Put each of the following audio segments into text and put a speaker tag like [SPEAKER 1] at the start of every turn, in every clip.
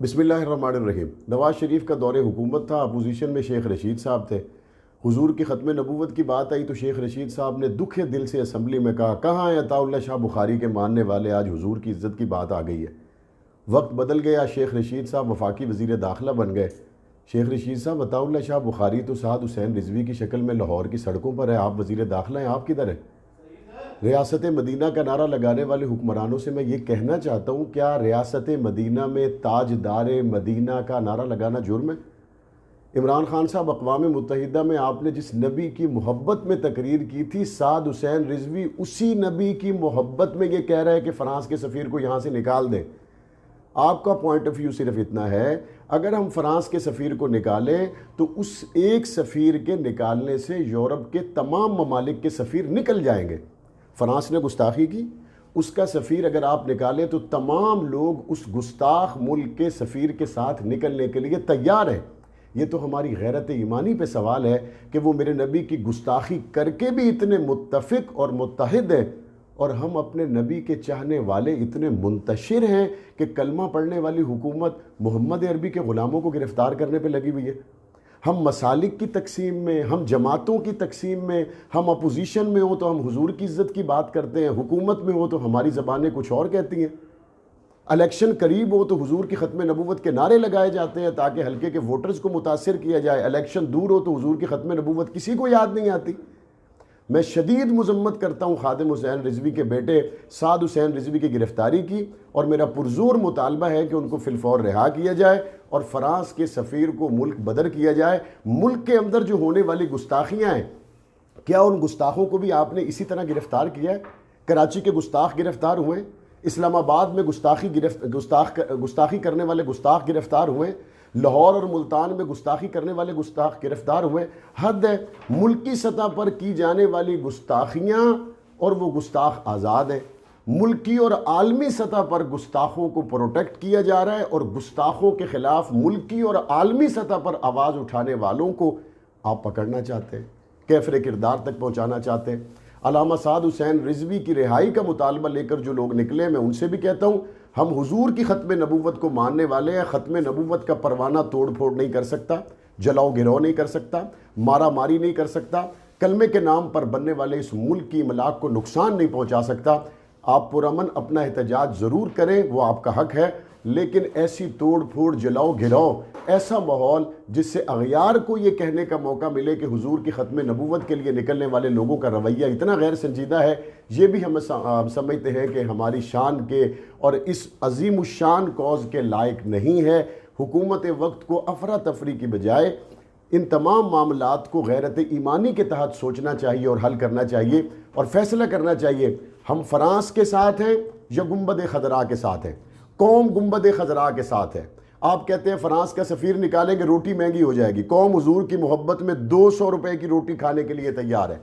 [SPEAKER 1] بسم اللہ الرحمن الرحیم۔ نواز شریف کا دور حکومت تھا، اپوزیشن میں شیخ رشید صاحب تھے۔ حضور کی ختم نبوت کی بات آئی تو شیخ رشید صاحب نے دکھے دل سے اسمبلی میں کہا، کہاں ہے عطا اللہ شاہ بخاری کے ماننے والے، آج حضور کی عزت کی بات آ گئی ہے۔ وقت بدل گیا، شیخ رشید صاحب وفاقی وزیر داخلہ بن گئے۔ شیخ رشید صاحب، عطا اللہ شاہ بخاری تو سعد حسین رضوی کی شکل میں لاہور کی سڑکوں پر ہے، آپ وزیر داخلہ ہیں، آپ کدھر ہیں؟ ریاست مدینہ کا نعرہ لگانے والے حکمرانوں سے میں یہ کہنا چاہتا ہوں، کیا ریاست مدینہ میں تاجدار مدینہ کا نعرہ لگانا جرم ہے؟ عمران خان صاحب، اقوام متحدہ میں آپ نے جس نبی کی محبت میں تقریر کی تھی، سعد حسین رضوی اسی نبی کی محبت میں یہ کہہ رہا ہے کہ فرانس کے سفیر کو یہاں سے نکال دیں۔ آپ کا پوائنٹ آف ویو صرف اتنا ہے، اگر ہم فرانس کے سفیر کو نکالیں تو اس ایک سفیر کے نکالنے سے یورپ کے تمام ممالک کے سفیر نکل جائیں گے۔ فرانس نے گستاخی کی، اس کا سفیر اگر آپ نکالیں تو تمام لوگ اس گستاخ ملک کے سفیر کے ساتھ نکلنے کے لیے تیار ہیں۔ یہ تو ہماری غیرت ایمانی پہ سوال ہے کہ وہ میرے نبی کی گستاخی کر کے بھی اتنے متفق اور متحد ہیں، اور ہم اپنے نبی کے چاہنے والے اتنے منتشر ہیں کہ کلمہ پڑھنے والی حکومت محمد عربی کے غلاموں کو گرفتار کرنے پہ لگی ہوئی ہے۔ ہم مسالک کی تقسیم میں، ہم جماعتوں کی تقسیم میں، ہم اپوزیشن میں ہوں تو ہم حضور کی عزت کی بات کرتے ہیں، حکومت میں ہو تو ہماری زبانیں کچھ اور کہتی ہیں۔ الیکشن قریب ہو تو حضور کی ختم نبوت کے نعرے لگائے جاتے ہیں تاکہ حلقے کے ووٹرز کو متاثر کیا جائے، الیکشن دور ہو تو حضور کی ختم نبوت کسی کو یاد نہیں آتی۔ میں شدید مذمت کرتا ہوں خادم حسین رضوی کے بیٹے سعد حسین رضوی کی گرفتاری کی، اور میرا پرزور مطالبہ ہے کہ ان کو فی الفور رہا کیا جائے اور فرانس کے سفیر کو ملک بدر کیا جائے۔ ملک کے اندر جو ہونے والی گستاخیاں ہیں، کیا ان گستاخوں کو بھی آپ نے اسی طرح گرفتار کیا ہے؟ کراچی کے گستاخ گرفتار ہوئے، اسلام آباد میں گستاخی کرنے والے گستاخ گرفتار ہوئے، لاہور اور ملتان میں گستاخی کرنے والے گستاخ گرفتار ہوئے۔ حد ہے، ملکی سطح پر کی جانے والی گستاخیاں اور وہ گستاخ آزاد ہیں، ملکی اور عالمی سطح پر گستاخوں کو پروٹیکٹ کیا جا رہا ہے، اور گستاخوں کے خلاف ملکی اور عالمی سطح پر آواز اٹھانے والوں کو آپ پکڑنا چاہتے ہیں، کیفر کردار تک پہنچانا چاہتے ہیں۔ علامہ سعد حسین رضوی کی رہائی کا مطالبہ لے کر جو لوگ نکلے، میں ان سے بھی کہتا ہوں، ہم حضور کی ختم نبوت کو ماننے والے ہیں۔ ختم نبوت کا پروانہ توڑ پھوڑ نہیں کر سکتا، جلاؤ گراؤ نہیں کر سکتا، مارا ماری نہیں کر سکتا، کلمے کے نام پر بننے والے اس ملک کی املاک کو نقصان نہیں پہنچا سکتا۔ آپ پرامن اپنا احتجاج ضرور کریں، وہ آپ کا حق ہے، لیکن ایسی توڑ پھوڑ، جلاؤ گراؤ، ایسا ماحول جس سے اغیار کو یہ کہنے کا موقع ملے کہ حضور کی ختم نبوت کے لیے نکلنے والے لوگوں کا رویہ اتنا غیر سنجیدہ ہے، یہ بھی ہم سمجھتے ہیں کہ ہماری شان کے اور اس عظیم الشان کاز کے لائق نہیں ہے۔ حکومت وقت کو افراتفری کی بجائے ان تمام معاملات کو غیرت ایمانی کے تحت سوچنا چاہیے اور حل کرنا چاہیے اور فیصلہ کرنا چاہیے، ہم فرانس کے ساتھ ہیں یا گنبد خضرا کے ساتھ ہیں؟ قوم گنبد خضرا کے ساتھ ہے۔ آپ کہتے ہیں فرانس کا سفیر نکالیں گے روٹی مہنگی ہو جائے گی، قوم حضور کی محبت میں 200 روپے کی روٹی کھانے کے لیے تیار ہے۔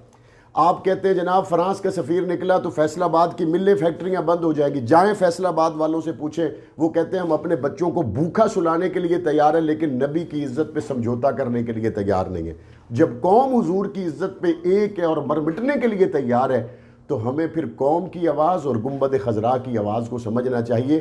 [SPEAKER 1] آپ کہتے ہیں جناب فرانس کا سفیر نکلا تو فیصل آباد کی ملیں فیکٹریاں بند ہو جائیں گی، جائیں فیصل آباد والوں سے پوچھیں، وہ کہتے ہیں ہم اپنے بچوں کو بھوکا سلانے کے لیے تیار ہیں لیکن نبی کی عزت پہ سمجھوتا کرنے کے لیے تیار نہیں ہے۔ جب قوم حضور کی عزت پہ ایک ہے اور مر مٹنے کے لیے تیار ہے تو ہمیں پھر قوم کی آواز اور گنبد خضرا کی آواز کو سمجھنا چاہیے۔